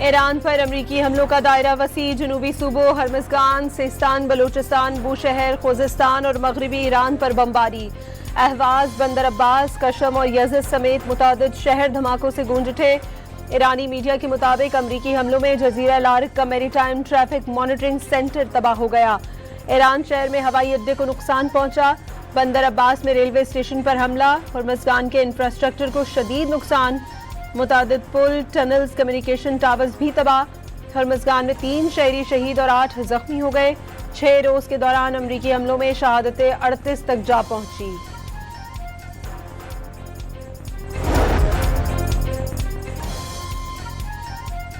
Iran पर अमरीकी हमलों का दायरा वसी। जनूबी सूबों हरमज़गान, सिस्तान, बलूचिस्तान, बूशहर, खुजिस्तान और मगरबी ईरान पर बमबारी। अहवाज, बंदर अब्बास, कशम और यज़द समेत मुतादिद शहर धमाकों से गूंज उठे। ईरानी मीडिया के मुताबिक अमरीकी हमलों में जजीरा लारिक का मैरीटाइम ट्रैफिक मॉनिटरिंग सेंटर तबाह हो गया। ईरान शहर में हवाई अड्डे को नुकसान पहुंचा। बंदर अब्बास में रेलवे स्टेशन पर हमला। हरमज़गान के इंफ्रास्ट्रक्चर को शदीद नुकसान। मुतादिद पुल, टनल्स, कम्युनिकेशन टावर्स भी तबाह। हरमज़गान में 3 शहरी शहीद और 8 जख्मी हो गए। 6 रोज के दौरान अमरीकी हमलों में शहादतें 38 तक जा पहुंची।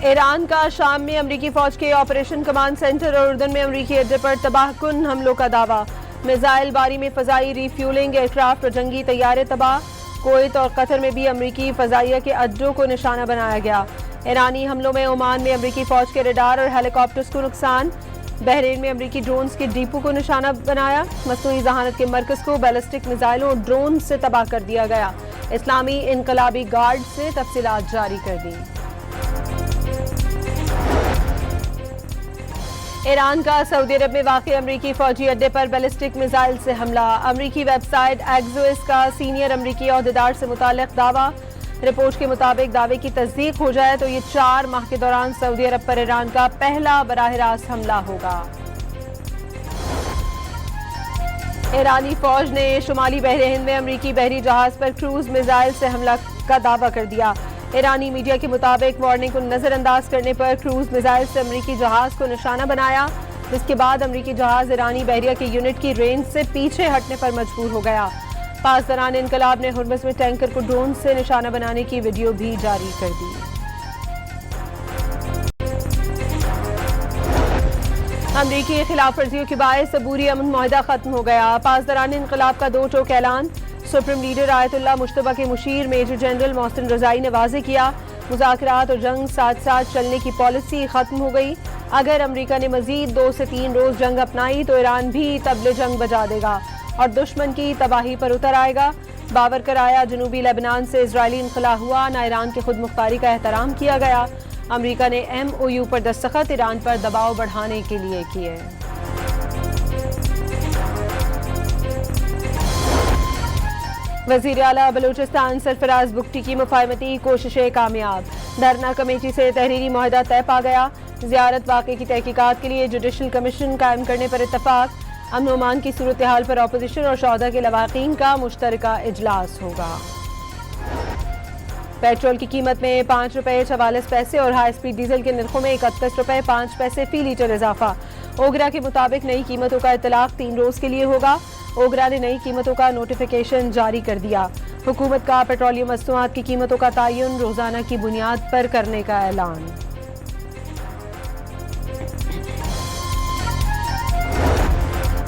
ईरान का शाम में अमरीकी फौज के ऑपरेशन कमांड सेंटर और उर्दन में अमरीकी अड्डे पर तबाहकुन हमलों का दावा। मिसाइल बारी में फजाई रिफ्यूलिंग, एयरक्राफ्ट और जंगी तैयारे तबाह। कुवैत और कतर में भी अमरीकी फजाइया के अड्डों को निशाना बनाया गया। ईरानी हमलों में ओमान में अमरीकी फौज के रडार और हेलीकॉप्टर्स को नुकसान। बहरीन में अमरीकी ड्रोन्स के डिपो को निशाना बनाया। मसनूई जहानत के मरकज को बैलिस्टिक मिसाइलों और ड्रोन से तबाह कर दिया गया। इस्लामी इनकलाबी गार्ड से तफसीलात जारी कर दी। ईरान का सऊदी अरब में वाक़ अमरीकी फौजी अड्डे पर बैलिस्टिक मिसाइल से हमला। अमरीकी वेबसाइट एक्सोस का सीनियर अमरीकी अहदेदार से मुताल्लिक़ दावा। रिपोर्ट के मुताबिक दावे की तस्दीक हो जाए तो ये 4 माह के दौरान सऊदी अरब पर ईरान का पहला बराह रास्त हमला होगा। ईरानी फौज ने शुमाली बहर हिंद में अमरीकी बहरी जहाज पर क्रूज मिसाइल से हमला का दावा कर दिया। ईरानी मीडिया के मुताबिक वार्निंग को नजरअंदाज करने पर क्रूज मिसाइल से अमरीकी जहाज को निशाना बनाया, जिसके बाद अमरीकी जहाज ईरानी बहरिया के यूनिट की रेंज से पीछे हटने पर मजबूर हो गया। पासदारान इनकलाब ने हुर्मुज़ में टैंकर को ड्रोन से निशाना बनाने की वीडियो भी जारी कर दी। अमरीकी खिलाफ वर्जियों के बायस अबूरी अमन मुआहदा खत्म हो गया। पासदारान इनकलाब का 2 टोक ऐलान। सुप्रीम लीडर आयतुल्लाह मुश्तबा के मुशीर मेजर जनरल मोहसिन रज़ाई ने वाज़ेह किया, मुज़ाकरात और जंग साथ साथ चलने की पॉलिसी खत्म हो गई। अगर अमरीका ने मजीद 2 से 3 रोज जंग अपनाई तो ईरान भी तबले जंग बजा देगा और दुश्मन की तबाही पर उतर आएगा। बावर कराया, जनूबी लेबनान से इजरायली इनखला हुआ, ना ईरान की खुद मुख्तारी का एहतराम किया गया। अमरीका ने MOU पर दस्तखत ईरान पर दबाव बढ़ाने के लिए किए। वज़ीर आला बलूचिस्तान सरफराज बुगटी की मुफाहमती कोशिशें कामयाब। धरना कमेटी से तहरीरी मुआहदा तय पा गया। ज़ियारत वाक़े की तहकीकात के लिए जुडिशल कमीशन कायम करने पर इत्तफाक। अमन ओमान की सूरत हाल पर अपोजिशन और शोहदा के लवाकीन का मुश्तरका इजलास होगा। पेट्रोल की कीमत में 5 रुपये 44 पैसे और हाई स्पीड डीजल के निर्खों में 31 रुपये 5 पैसे फी लीटर इजाफा। ओगरा के मुताबिक नई कीमतों का इतलाक 3 रोज के लिए होगा। ओगरा ने नई कीमतों का नोटिफिकेशन जारी कर दिया। हुकूमत का पेट्रोलियम मसनूआत की कीमतों का तयन रोजाना की बुनियाद पर करने का ऐलान।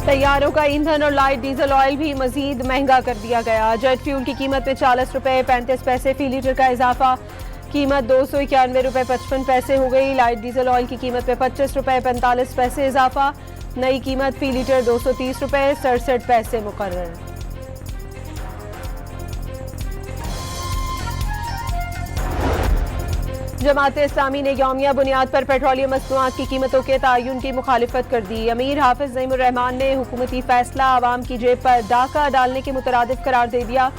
तैयारों का ईंधन और लाइट डीजल ऑयल भी मजीद महंगा कर दिया गया। जेट फ्यूल की कीमत में 40 रुपये 35 पैसे फी लीटर का इजाफा। कीमत 291 रुपये 55 पैसे हो गई। लाइट डीजल ऑयल की कीमत में 25 रुपये 45 पैसे इजाफा। नई कीमत फी लीटर 230 रुपये 67 पैसे मुकर्रर। जमात इस्लामी ने यौमिया बुनियाद पर पेट्रोलियम मसनूआत की कीमतों के तयन की मुखालिफत कर दी। अमीर हाफिज नईमुर रहमान ने हुकूमती फैसला आवाम की जेब पर डाका डालने के मुतरादिफ करार दे दिया।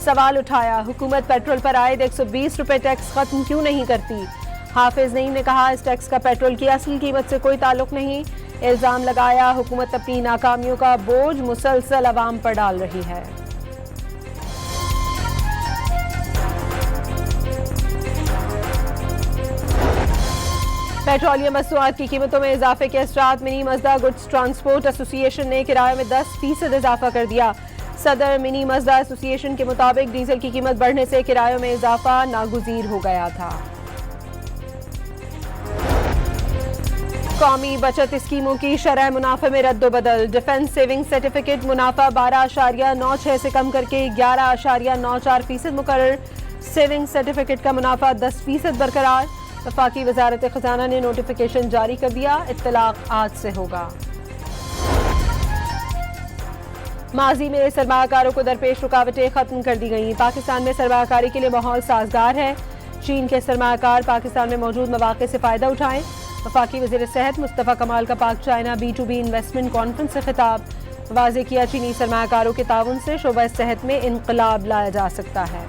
सवाल उठाया, हुकूमत पेट्रोल पर आयद 120 रुपये टैक्स खत्म क्यों नहीं करती। हाफिज नईम ने कहा, इस टैक्स का पेट्रोल की असल कीमत से कोई ताल्लुक नहीं। इल्जाम लगाया, हुकूमत अपनी नाकामियों का बोझ मुसलसल अवाम पर डाल रही है। पेट्रोलियम मसनूआत की कीमतों में इजाफे के असरात। मिनी मजदा गुड्स ट्रांसपोर्ट एसोसिएशन ने किराए में 10% इजाफा कर दिया। सदर मिनी मजदा एसोसिएशन के मुताबिक डीजल की कीमत बढ़ने से किरायों में इजाफा नागुज़ीर हो गया था। कौमी बचत स्कीमों की शरह मुनाफे में रद्दोबदल। डिफेंस सेविंग सर्टिफिकेट मुनाफा 12.96 से कम करके 11.94% मुकर्रर। सेविंग सर्टिफिकेट का मुनाफा 10% बरकरार। वफाकी वजारत खजाना ने नोटिफिकेशन जारी कर दिया, इत्तलाक आज से होगा। माजी में सरमाकारों को दरपेश रुकावटें खत्म कर दी गई। पाकिस्तान में सरमाकारी के लिए माहौल साजगार है। चीन के सरमायाकार पाकिस्तान में मौजूद मौके से फ़ायदा उठाएं। वफाकी वज़ीर सेहत मुस्तफ़ा कमाल का पाक चाइना B2B इन्वेस्टमेंट कॉन्फ्रेंस से खिताब। वाज़े किया चीनी सरमायाकारों के ताउन से शोबा सेहत में इनकलाब लाया जा सकता है।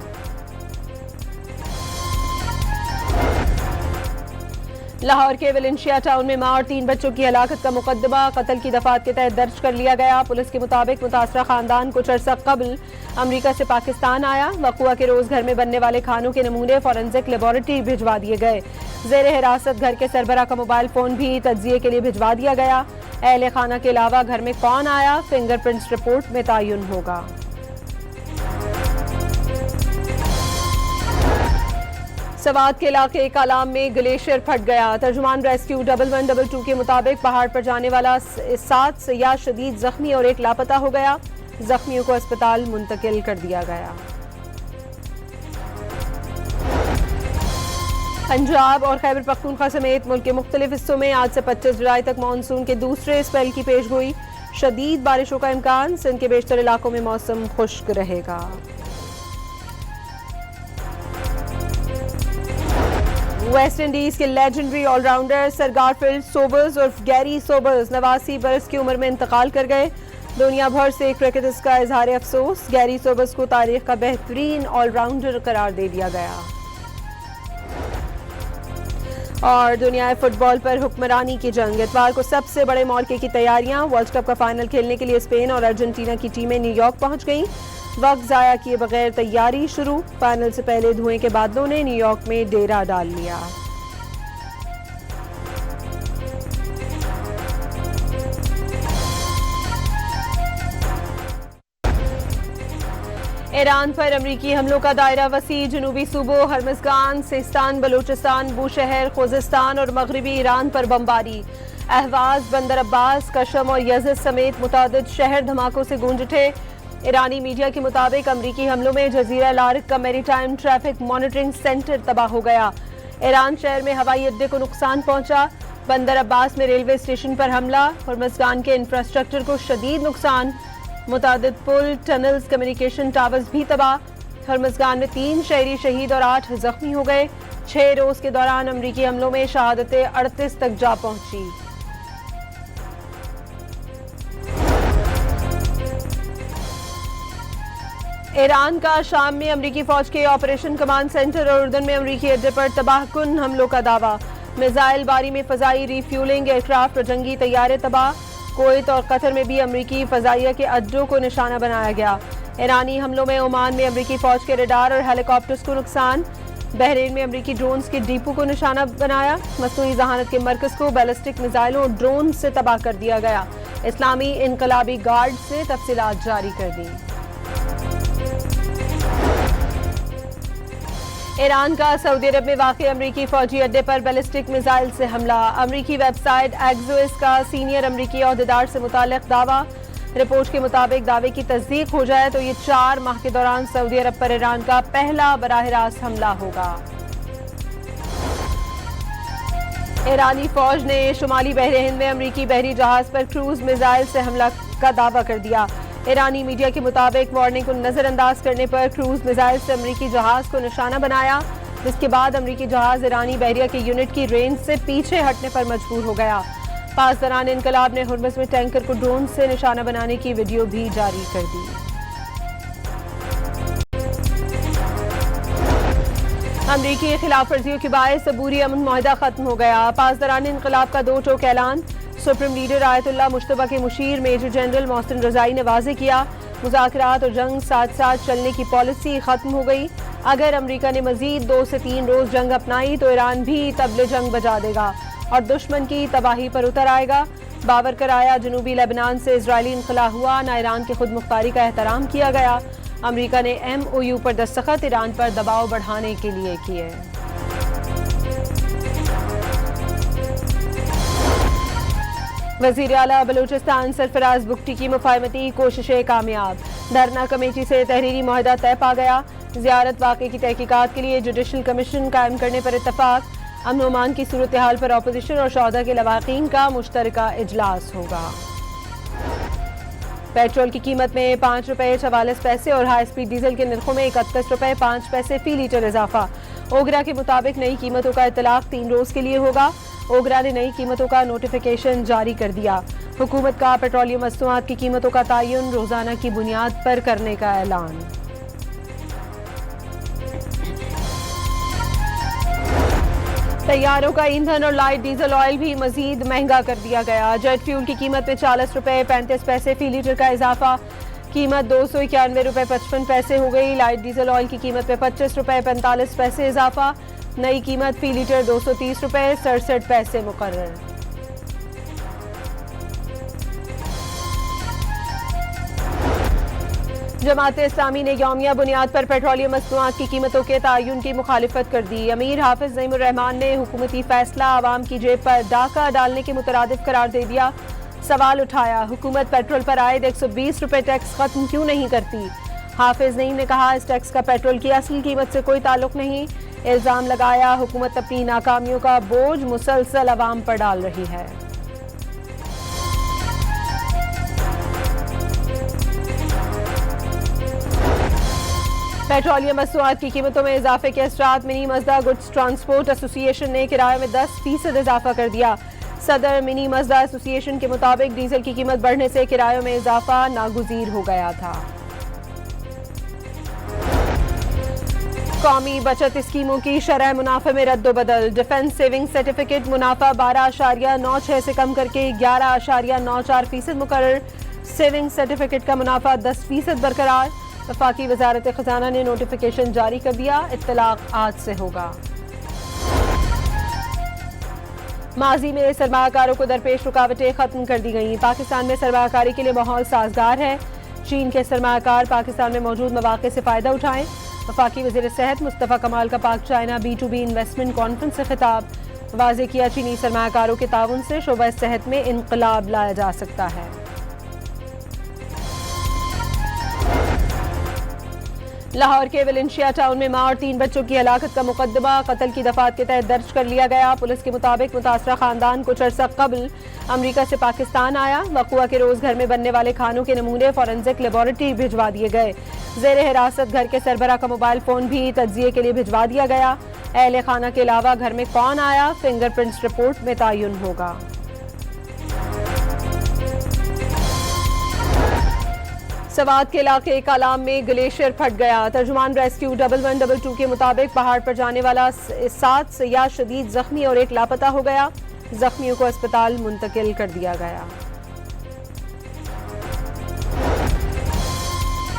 लाहौर के वेलेंशिया टाउन में मां और 3 बच्चों की हलाकत का मुकदमा कत्ल की दफात के तहत दर्ज कर लिया गया। पुलिस के मुताबिक मुतासरा खानदान कुछ अर्सा कबल अमरीका से पाकिस्तान आया। वक़ुआ के रोज घर में बनने वाले खानों के नमूने फॉरेंसिक लेबोरेटरी भिजवा दिए गए। जेर हिरासत घर के सरबरा का मोबाइल फोन भी तज्जिए के लिए भिजवा दिया गया। अहले खाना के अलावा घर में कौन आया, फिंगरप्रिंट्स रिपोर्ट में तयन होगा। सवात के इलाके कालाम में ग्लेशियर फट गया। तर्जुमान रेस्क्यू 1112 के मुताबिक पहाड़ पर जाने वाला 7 सयाह शदीद जख्मी और 1 लापता हो गया। जख्मियों को अस्पताल मुंतकिल कर दिया गया। पंजाब और खैबर पख्तूनख्वा समेत मुल्क के मुख्तलिफ हिस्सों में आज से 25 जुलाई तक मानसून के दूसरे स्पेल की पेशगोई। शदीद बारिशों का इम्कान। सिंध के बेशतर इलाकों में मौसम खुश्क रहेगा। वेस्ट इंडीज के legendary allrounder Sir Garfield Sobers और गैरी सोबर्स 89 बरस की उम्र में इंतकाल कर गए। दुनिया भर से क्रिकेटर्स का इजहार अफसोस। गैरी सोबर्स को तारीख का बेहतरीन ऑलराउंडर करार दे दिया गया। और दुनिया फुटबॉल पर हुक्मरानी की जंग। इतवार को सबसे बड़े मौके की तैयारियां। वर्ल्ड कप का फाइनल खेलने के लिए स्पेन और अर्जेंटीना की टीमें न्यूयॉर्क पहुंच गईं। वक्त जाया किए बगैर तैयारी शुरू। फाइनल से पहले धुएं के बादलों ने न्यूयॉर्क में डेरा डाल लिया। ईरान पर अमरीकी हमलों का दायरा वसी। जनूबी सूबों हर्मज़गान, सिस्तान, बलूचिस्तान, बूशहर, खुजिस्तान और मगरबी ईरान पर बमबारी। अहवाज, बंदर अब्बास, कशम और यज़द समेत मुतादिद शहर धमाकों से गूंज उठे। ईरानी मीडिया के मुताबिक अमरीकी हमलों में जजीरा लारिक का मैरीटाइम ट्रैफिक मॉनिटरिंग सेंटर तबाह हो गया। ईरान शहर में हवाई अड्डे को नुकसान पहुंचा। बंदर अब्बास में रेलवे स्टेशन पर हमला। हर्मज़गान के इंफ्रास्ट्रक्चर को शदीद नुकसान। मुतादिद पुल, टनल्स, कम्युनिकेशन टावर्स भी तबाह। हर्मज़गान में 3 शहरी शहीद और 8 जख्मी हो गए। 6 रोज के दौरान अमरीकी हमलों में शहादतें 38 तक जा पहुंची। ईरान का शाम में अमरीकी फौज के ऑपरेशन कमांड सेंटर और उर्दन में अमरीकी अड्डे पर तबाहकुन हमलों का दावा। मिसाइल बारी में फजाई रिफ्यूलिंग, एयरक्राफ्ट और जंगी तैयारे तबाह। कुवैत और कतर में भी अमरीकी फजाइया के अड्डों को निशाना बनाया गया। ईरानी हमलों में ओमान में अमरीकी फौज के रडार और हेलीकॉप्टर्स को नुकसान। बहरीन में अमरीकी ड्रोन्स के डिपो को निशाना बनाया। मसनूई जहानत के मरकज को बैलिस्टिक मिसाइलों और ड्रोन से तबाह कर दिया गया। इस्लामी इनकलाबी गार्ड से तफसीलात जारी कर दी। ईरान का सऊदी अरब में वाक़ अमरीकी फौजी अड्डे पर बैलिस्टिक मिसाइल से हमला। अमरीकी वेबसाइट एक्सोस का सीनियर अमरीकी ओहदेदार से मुताल्लिक़ दावा। रिपोर्ट के मुताबिक दावे की तस्दीक हो जाए तो ये 4 माह के दौरान सऊदी अरब पर ईरान का पहला बराह रास्त हमला होगा। ईरानी फौज ने शुमाली बहर हिंद में अमरीकी बहरी जहाज पर क्रूज मिसाइल से हमला का दावा कर दिया। ईरानी मीडिया के मुताबिक वार्निंग को नजरअंदाज करने पर क्रूज मिसाइल से अमरीकी जहाज को निशाना बनाया, जिसके बाद अमरीकी जहाज ईरानी बहरिया के यूनिट की रेंज से पीछे हटने पर मजबूर हो गया। पासदारान इनकलाब ने हुर्मुज़ में टैंकर को ड्रोन से निशाना बनाने की वीडियो भी जारी कर दी। अमरीकी खिलाफ वर्जियों के बायस अबूरी अमन मुआहदा खत्म हो गया। पासदारान इनकलाब का 2 टोक ऐलान। सुप्रीम लीडर आयतुल्लाह मुश्तबा के मुशीर मेजर जनरल मोहसिन रजाई ने वाज़ेह किया, मुज़ाकरात और जंग साथ साथ चलने की पॉलिसी खत्म हो गई। अगर अमरीका ने मजीद 2 से 3 रोज जंग अपनाई तो ईरान भी तबले जंग बजा देगा और दुश्मन की तबाही पर उतर आएगा। बाबर कराया जनूबी लेबनान से इजरायली इनखला हुआ, ना ईरान की खुद मुख्तारी का एहतराम किया गया। अमरीका ने MOU पर दस्तखत ईरान पर दबाव बढ़ाने के लिए किए। वज़ीर आला बलूचिस्तान सरफराज बुगटी की मुफाहमती कोशिशें कामयाब। धरना कमेटी से तहरीरी मुआहदा तय पा गया। ज़ियारत वाक़े की तहकीकात के लिए जुडिशल कमीशन कायम करने पर इत्तफाक। अमन ओमान की सूरत हाल पर अपोजिशन और शौदा के लवाकीन का मुश्तरका इजलास होगा। पेट्रोल की कीमत में 5 रुपये 44 पैसे और हाई स्पीड डीजल के निर्खों में 31 रुपये 5 पैसे फी लीटर इजाफा। ओगरा के मुताबिक नई कीमतों का इतलाक 3 रोज के लिए होगा। ओगरा ने नई कीमतों का नोटिफिकेशन जारी कर दिया। हुकूमत का पेट्रोलियम मसनूआत की कीमतों का तयन रोजाना की बुनियाद पर करने का ऐलान। तैयारों का ईंधन और लाइट डीजल ऑयल भी मजीद महंगा कर दिया गया। जेट फ्यूल की कीमत में 40 रुपए 35 पैसे फी लीटर का इजाफा। कीमत 291 रुपए 55 पैसे हो गई। लाइट डीजल ऑयल की कीमत में 25 रुपए 45 पैसे इजाफा। नई कीमत फी लीटर 230 रुपए 67 पैसे मुकर्रर। जमात इस्लामी ने यौमिया बुनियाद पर पेट्रोलियम मसनूआत की कीमतों के तयन की मुखालिफत कर दी। अमीर हाफिज नईमुर रहमान ने हुकूमती फैसला आवाम की जेब पर डाका डालने के मुतरादिफ करार दे दिया। सवाल उठाया, हुकूमत पेट्रोल पर आयद 120 रुपए टैक्स खत्म क्यों नहीं करती। हाफिज नईम ने कहा, इस टैक्स का पेट्रोल की असल कीमत से कोई ताल्लुक नहीं। इल्जाम लगाया, हुकूमत अपनी नाकामियों का बोझ मुसलसल अवाम पर डाल रही है। पेट्रोलियम मसनूआत की कीमतों में इजाफे के असरात मिनी मजदा गुड्स ट्रांसपोर्ट एसोसिएशन ने किराए में 10% इजाफा कर दिया। सदर मिनी मजदा एसोसिएशन के मुताबिक डीजल की कीमत बढ़ने से किरायों में इजाफा नागुजीर हो गया था। कौमी बचत स्कीमों की शरह मुनाफे में रद्दोबदल। डिफेंस सेविंग सर्टिफिकेट मुनाफा 12.96 से कम करके 11.94% मुकर्रर। सेविंग सर्टिफिकेट का मुनाफा 10% बरकरार। वफाकी वजारत खजाना ने नोटिफिकेशन जारी कर दिया। इत्तलाक आज से होगा। माजी में सरमाकारों को दरपेश रुकावटें खत्म कर दी गई। पाकिस्तान में सरमाकारी के लिए माहौल साजगार है। चीन के सरमाकार पाकिस्तान में मौजूद मौके से फायदा उठाएं। वफाकी वज़ीर सेहत मुस्तफ़ा कमाल का पाक चाइना B2B इन्वेस्टमेंट कॉन्फ्रेंस से खिताब। वाज़े किया, चीनी सरमाकारों के ताउन से शोबा सेहत में इनकलाब लाया जा सकता है। लाहौर के वेलेंशिया टाउन में मां और 3 बच्चों की हलाकत का मुकदमा कत्ल की दफात के तहत दर्ज कर लिया गया। पुलिस के मुताबिक मुतासरा खानदान कुछ अरसा कबल अमरीका से पाकिस्तान आया। वक़ुआ के रोज घर में बनने वाले खानों के नमूने फॉरेंसिक लेबोरेटरी भिजवा दिए गए। जेर हिरासत घर के सरबरा का मोबाइल फोन भी तज्जिए के लिए भिजवा दिया गया। अहले खाना के अलावा घर में कौन आया, फिंगरप्रिंट्स रिपोर्ट में तयन होगा। सवात के इलाके कालाम में ग्लेशियर फट गया। तर्जुमान रेस्क्यू 1112 के मुताबिक पहाड़ पर जाने वाला 7 सयाह शदीद जख्मी और 1 लापता हो गया। जख्मियों को अस्पताल मुंतकिल कर दिया गया।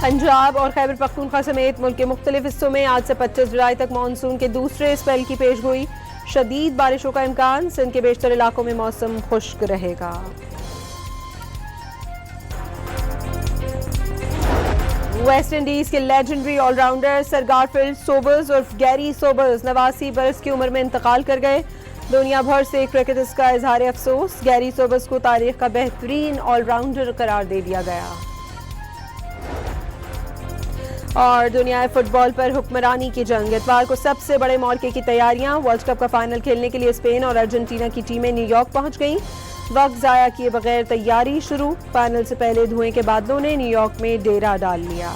पंजाब और खैबर पख्तूनख्वा समेत मुल्क के मुख्तलिफ हिस्सों में आज से 25 जुलाई तक मानसून के दूसरे स्पेल की पेशगोई। शदीद बारिशों का इम्कान। सिंध के बेशतर इलाकों में मौसम खुश्क रहेगा। वेस्ट इंडीज के legendary allrounder Sir Garfield Sobers और गैरी सोबर्स 89 बरस की उम्र में इंतकाल कर गए। दुनिया भर से क्रिकेटर्स का इजहार अफसोस। गैरी सोबर्स को तारीख का बेहतरीन ऑलराउंडर करार दे दिया गया। और दुनिया फुटबॉल पर हुक्मरानी की जंग। इतवार को सबसे बड़े मौके की तैयारियां। वर्ल्ड कप का फाइनल खेलने के लिए स्पेन और अर्जेंटीना की टीमें न्यूयॉर्क पहुंच गईं। वक्त जाया किए बगैर तैयारी शुरू। फाइनल से पहले धुएं के बादलों ने न्यूयॉर्क में डेरा डाल लिया।